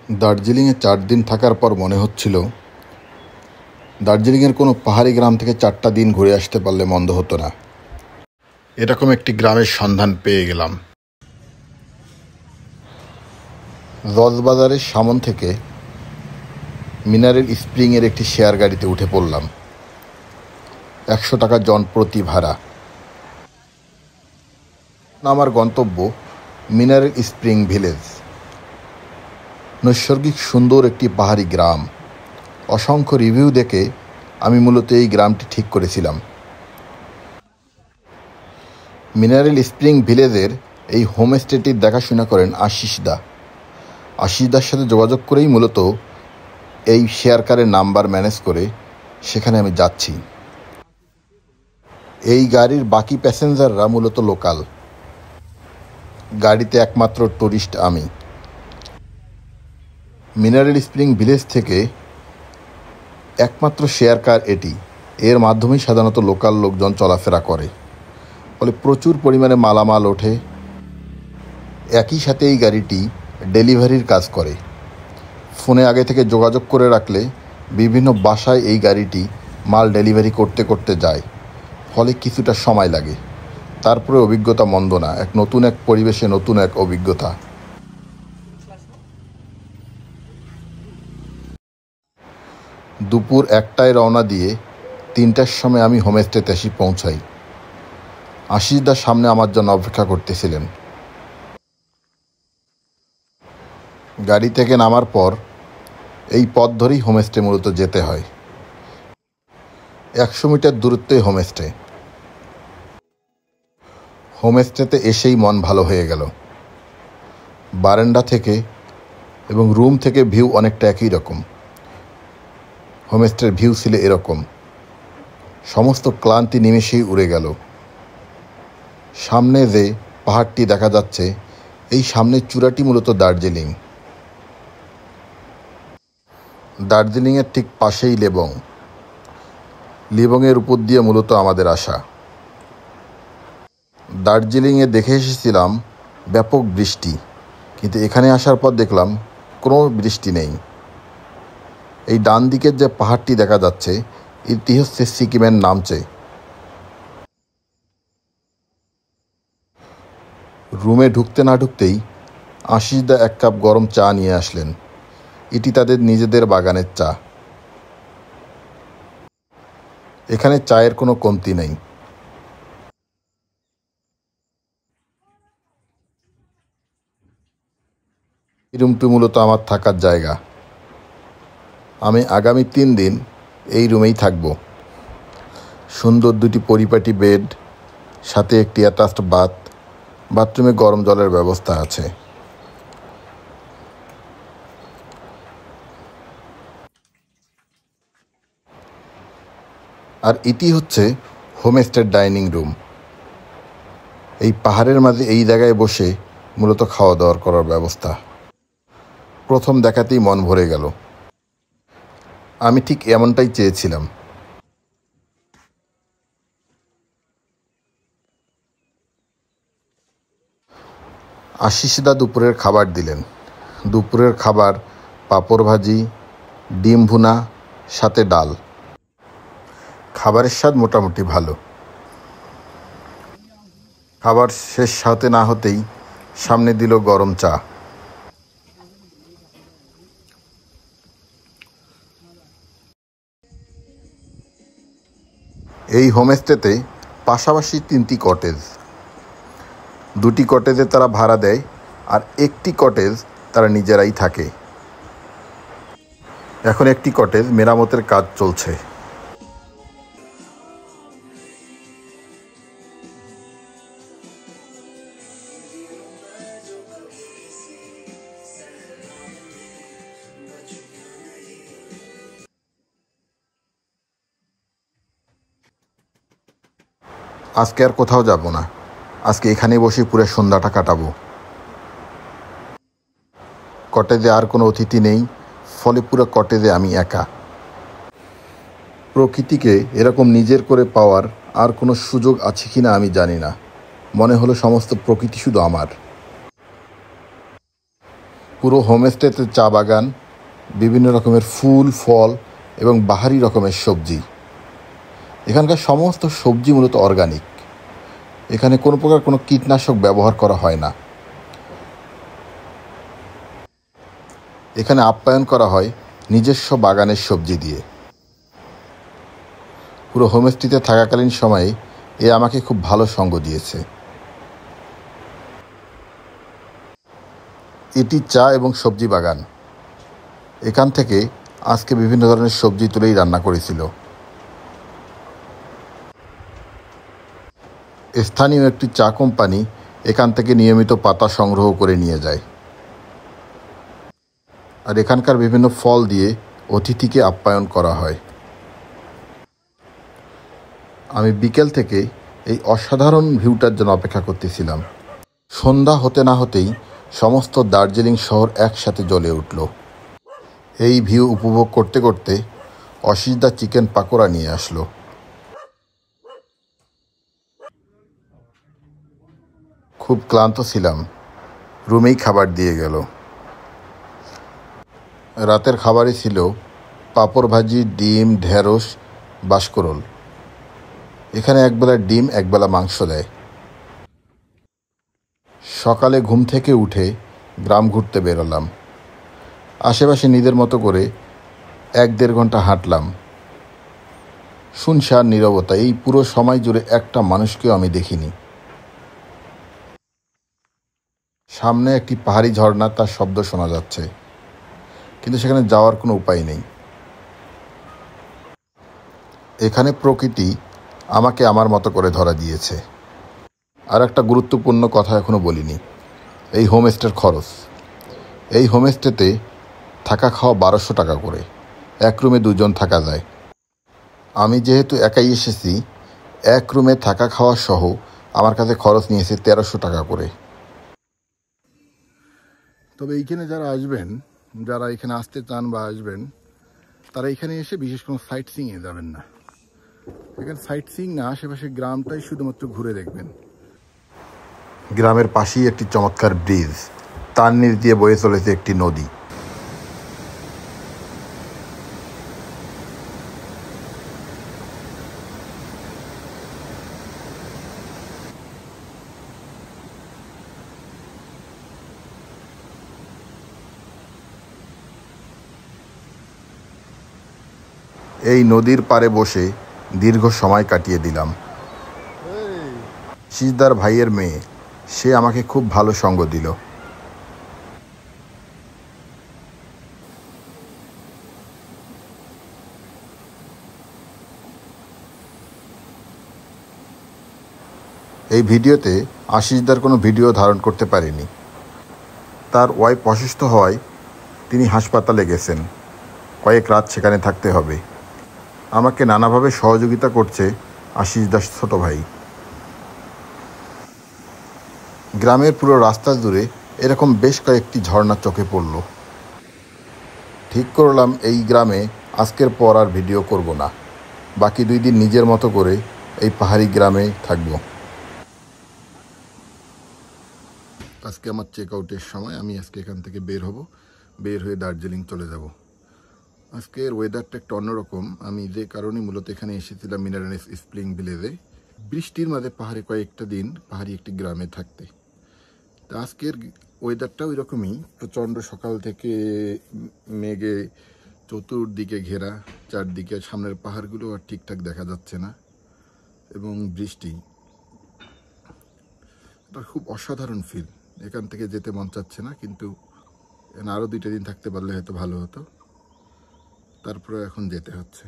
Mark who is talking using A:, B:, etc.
A: দার্জিলিংয়ে 4 দিন থাকার পর মনে হচ্ছিল দার্জিলিংয়ের কোনো পাহাড়ি গ্রাম থেকে 4টা দিন ঘুরে আসতে পারলে মন্দ হতো না। এরকম একটি গ্রামের সন্ধান পেয়ে গেলাম। জজবাজারের সামন থেকে মিনারেল স্প্রিংয়ের একটি শেয়ার গাড়িতে উঠে পড়লাম। 100 টাকা জন প্রতি ভাড়া। আমার গন্তব্য মিনারেল স্প্রিং ভিলেজ। নৈসর্গিক সুন্দর একটি পাহাড়ি গ্রাম। অসংখ্য রিভিউ দেখে আমি মূলত এই গ্রামটি ঠিক করেছিলাম। মিনারেল স্প্রিং ভিলেজের এই হোমস্টেটির দেখাশোনা করেন আশিসদার সাথে যোগাযোগ করেই মূলত এই শেয়ার কারের নাম্বার ম্যানেজ করে সেখানে আমি যাচ্ছি। এই গাড়ির বাকি প্যাসেঞ্জাররা মূলত লোকাল। গাড়িতে একমাত্র টুরিস্ট আমি। মিনারেল স্প্রিং ভিলেজ থেকে একমাত্র শেয়ার কার এটি। এর মাধ্যমেই সাধারণত লোকাল লোকজন চলাফেরা করে, ফলে প্রচুর পরিমাণে মালামাল ওঠে। একই সাথে এই গাড়িটি ডেলিভারির কাজ করে। ফোনে আগে থেকে যোগাযোগ করে রাখলে বিভিন্ন বাসায় এই গাড়িটি মাল ডেলিভারি করতে করতে যায়, ফলে কিছুটা সময় লাগে। তারপরে অভিজ্ঞতা মন্দ না। নতুন এক পরিবেশে নতুন এক অভিজ্ঞতা। দুপুর 1টায় রওনা দিয়ে 3টার সময় আমি হোমস্টেতে এসে পৌঁছাই। আশিসদার সামনে আমার জন্য অপেক্ষা করতেছিলেন। গাড়ি থেকে নামার পর এই পথ ধরেই হোমস্টে মূলত যেতে হয়। 100 মিটার দূরত্বে হোমস্টেতে এসেই মন ভালো হয়ে গেল। বারান্দা থেকে এবং রুম থেকে ভিউ অনেকটা একই রকম। হোমস্টের ভিউ ছিল এরকম। সমস্ত ক্লান্তি নিমেষেই উড়ে গেল। সামনে যে পাহাড়টি দেখা যাচ্ছে, এই সামনের চূড়াটি মূলত দার্জিলিংয়ের ঠিক পাশেই লিবংয়ের উপর দিয়ে মূলত আমাদের আসা। দার্জিলিংয়ে দেখে এসেছিলাম ব্যাপক বৃষ্টি, কিন্তু এখানে আসার পর দেখলাম কোনো বৃষ্টি নেই। এই ডান দিকের যে পাহাড়টি দেখা যাচ্ছে, এটি হচ্ছে সিকিমের নামচে। রুমে ঢুকতে না ঢুকতেই আশিসদা 1 কাপ গরম চা নিয়ে আসলেন। এটি তাদের নিজেদের বাগানের চা। এখানে চায়ের কোনো কমতি নেই। এই রুমটি মূলত আমার থাকার জায়গা। আমি আগামী 3 দিন এই রুমেই থাকব। সুন্দর 2টি পরিপাটি বেড, সাথে একটি অ্যাটাচড বাথরুমে গরম জলের ব্যবস্থা আছে। আর এটি হচ্ছে হোমস্টের ডাইনিং রুম। এই পাহাড়ের মাঝে এই জায়গায় বসে মূলত খাওয়া দাওয়ার করার ব্যবস্থা। প্রথম দেখাতেই মন ভরে গেল। আমি ঠিক এমনটাই চেয়েছিলাম। আশিসদা দুপুরের খাবার দিলেন। দুপুরের খাবার পাঁপড় ভাজি, ডিম ভুনা, সাথে ডাল। খাবারের স্বাদ মোটামুটি ভালো। খাবার শেষ হতে না হতেই সামনে দিল গরম চা। এই হোমস্টেতে পাশাপাশি 3টি কটেজ। 2টি কটেজে তারা ভাড়া দেয়, আর একটি কটেজ তারা নিজেরাই থাকে। এখন একটি কটেজ মেরামতের কাজ চলছে। আজকে আর কোথাও যাব না। আজকে এখানে বসে পুরো সন্ধ্যাটা কাটাবো। কটেজে আর কোনো অতিথি নেই, ফলে পুরো কটেজে আমি একা। প্রকৃতিকে এরকম নিজের করে পাওয়ার আর কোনো সুযোগ আছে কি না আমি জানি না। মনে হলো সমস্ত প্রকৃতি শুধু আমার। পুরো হোমস্টেতে চা বাগান, বিভিন্ন রকমের ফুল, ফল এবং বাহারি রকমের সবজি। এখানকার সমস্ত সবজি মূলত অর্গানিক। এখানে কোনো প্রকার কোনো কীটনাশক ব্যবহার করা হয় না। এখানে আপ্যায়ন করা হয় নিজস্ব বাগানের সবজি দিয়ে। পুরো হোমস্টেতে থাকাকালীন সময়ে এ আমাকে খুব ভালো সঙ্গ দিয়েছে। এটি চা এবং সবজি বাগান। এখান থেকে আজকে বিভিন্ন ধরনের সবজি তুলেই রান্না করেছিল। স্থানীয় একটি চা কোম্পানি এখান থেকে নিয়মিত পাতা সংগ্রহ করে নিয়ে যায়। আর এখানকার বিভিন্ন ফল দিয়ে অতিথিকে আপ্যায়ন করা হয়। আমি বিকেল থেকে এই অসাধারণ ভিউটার জন্য অপেক্ষা করতেছিলাম। সন্ধ্যা হতে না হতেই সমস্ত দার্জিলিং শহর একসাথে জ্বলে উঠল। এই ভিউ উপভোগ করতে করতে অশিসদা চিকেন পাকোড়া নিয়ে আসলো। খুব ক্লান্ত ছিলাম, রুমেই খাবার দিয়ে গেল। রাতের খাবারই ছিল পাঁপড় ভাজি, ডিম, ঢেঁড়স, বাসকরোল। এখানে একবেলা ডিম, একবেলা মাংস দেয়। সকালে ঘুম থেকে উঠে গ্রাম ঘুরতে বেরোলাম। আশেপাশে নিজের মতো করে 1-1.5 ঘন্টা হাঁটলাম। শুনশান নীরবতা। এই পুরো সময় জুড়ে একটা মানুষকেও আমি দেখিনি। সামনে একটি পাহাড়ি ঝর্ণা, তার শব্দ শোনা যাচ্ছে, কিন্তু সেখানে যাওয়ার কোনো উপায় নেই। এখানে প্রকৃতি আমাকে আমার মতো করে ধরা দিয়েছে। আর একটা গুরুত্বপূর্ণ কথা এখনো বলিনি, এই হোমস্টের খরচ। এই হোমস্টেতে থাকা খাওয়া 1200 টাকা করে। এক রুমে 2 জন থাকা যায়। আমি যেহেতু একাই এসেছি, এক রুমে থাকা খাওয়া সহ আমার কাছে খরচ নিয়েছে 1300 টাকা করে। তবে এইখানে যারা আসবেন, যারা এখানে আসতে চান বা আসবেন, তারা এখানে এসে বিশেষ কোনো সাইট সিইংয়ে যাবেন না। এখানে সাইট সিইং না, আশেপাশে গ্রামটাই শুধুমাত্র ঘুরে দেখবেন। গ্রামের পাশেই একটি চমৎকার ব্রিজ, তার নিচ দিয়ে বয়ে চলেছে একটি নদী। এই নদীর পাড়ে বসে দীর্ঘ সময় কাটিয়ে দিলাম। সিজদার ভাইয়ের মেয়ে, সে আমাকে খুব ভালো সঙ্গ দিল। এই ভিডিওতে আশিসদার কোনো ভিডিও ধারণ করতে পারিনি। তার ওয়াইফ অসুস্থ হওয়ায় তিনি হাসপাতালে গেছেন। কয়েক রাত সেখানে থাকতে হবে। আমাকে নানাভাবে সহযোগিতা করছে আশিসদার ছোট ভাই। গ্রামের পুরো রাস্তা জুড়ে এরকম বেশ কয়েকটি ঝর্ণা চোখে পড়ল। ঠিক করলাম এই গ্রামে আজকের পর আর ভিডিও করব না। বাকি 2 দিন নিজের মতো করে এই পাহাড়ি গ্রামে থাকব। আজকে আমার চেক আউটের সময়। আমি আজকে এখান থেকে বের হব, বের হয়ে দার্জিলিং চলে যাব। আজকের ওয়েদারটা একটু অন্যরকম। আমি যে কারণে মূলত এখানে এসেছিলাম মিনারেনিস স্প্রিং ভিলেজে, বৃষ্টির মাঝে পাহাড়ে কয়েকটা দিন পাহাড়ি একটি গ্রামে থাকতে। তা আজকের ওয়েদারটা ওই রকমই, প্রচণ্ড সকাল থেকে মেঘে চতুর্দিকে ঘেরা, চারদিকে সামনের পাহাড়গুলো আর ঠিকঠাক দেখা যাচ্ছে না, এবং বৃষ্টি। এটা খুব অসাধারণ ফিল। এখান থেকে যেতে মন চাচ্ছে না, কিন্তু আরও 2টা দিন থাকতে পারলে হয়তো ভালো হতো। তারপরে এখন যেতে হচ্ছে।